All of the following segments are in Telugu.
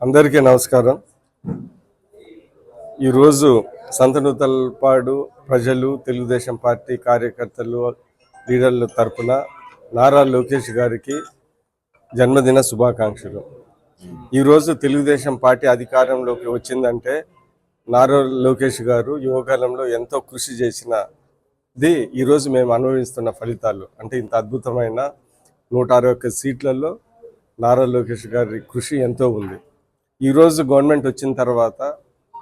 అందరికీ నమస్కారం. ఈరోజు సంతనూతలపాడు ప్రజలు, తెలుగుదేశం పార్టీ కార్యకర్తలు, లీడర్ల తరపున నారా లోకేష్ గారికి జన్మదిన శుభాకాంక్షలు. ఈరోజు తెలుగుదేశం పార్టీ అధికారంలోకి వచ్చిందంటే నారా లోకేష్ గారు యువకాలంలో ఎంతో కృషి చేసినది ఈరోజు మేము అనుభవిస్తున్న ఫలితాలు. అంటే ఇంత అద్భుతమైన 161 సీట్లలో నారా లోకేష్ గారి కృషి ఎంతో ఉంది. ఈరోజు గవర్నమెంట్ వచ్చిన తర్వాత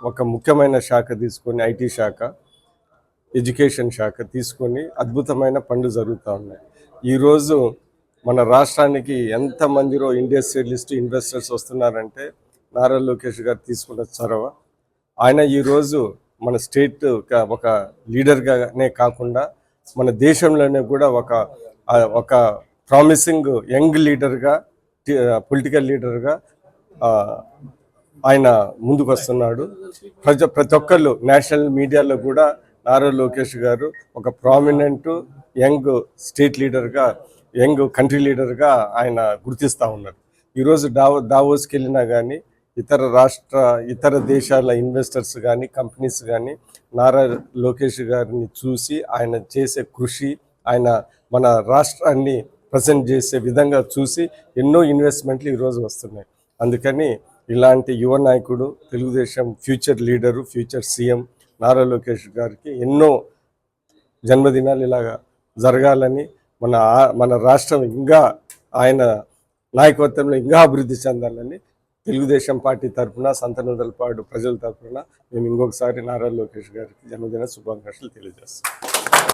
ఒక ముఖ్యమైన శాఖ తీసుకొని, ఐటీ శాఖ, ఎడ్యుకేషన్ శాఖ తీసుకొని అద్భుతమైన పనులు జరుగుతూ ఉన్నాయి. ఈరోజు మన రాష్ట్రానికి ఎంతమందిలో ఇండస్ట్రియలిస్ట్ ఇన్వెస్టర్స్ వస్తున్నారంటే నారా లోకేష్ గారు తీసుకున్న చొరవ. ఆయన ఈరోజు మన స్టేట్ ఒక లీడర్గానే కాకుండా మన దేశంలోనే కూడా ఒక ప్రామిసింగ్ యంగ్ లీడర్గా, పొలిటికల్ లీడర్గా ఆయన ముందుకు వస్తున్నాడు. ప్రతి ఒక్కళ్ళు నేషనల్ మీడియాలో కూడా నారా లోకేష్ గారు ఒక ప్రామినెంట్ యంగ్ స్టేట్ లీడర్గా, యంగ్ కంట్రీ లీడర్గా ఆయన గుర్తిస్తూ ఉన్నారు. ఈరోజు దావోస్కి వెళ్ళినా కానీ ఇతర దేశాల ఇన్వెస్టర్స్ కానీ, కంపెనీస్ కానీ నారా లోకేష్ గారిని చూసి ఆయన చేసే కృషి, ఆయన మన రాష్ట్రాన్ని ప్రజెంట్ చేసే విధంగా చూసి ఎన్నో ఇన్వెస్ట్మెంట్లు ఈరోజు వస్తున్నాయి. అందుకని ఇలాంటి యువ నాయకుడు, Telugu Desam future leader, future CM Nara Lokesh గారికి ఎన్నో జన్మదినాలు ఇలాగా జరగాలని, మన రాష్ట్రం ఇంకా ఆయన నాయకత్వంలో ఇంకా అభివృద్ధి చెందాలని తెలుగుదేశం పార్టీ తరఫున, సంతనూతలపాడు ప్రజల తరఫున మేము ఇంకొకసారి నారా లోకేష్ గారికి జన్మదిన శుభాకాంక్షలు తెలియజేస్తాం.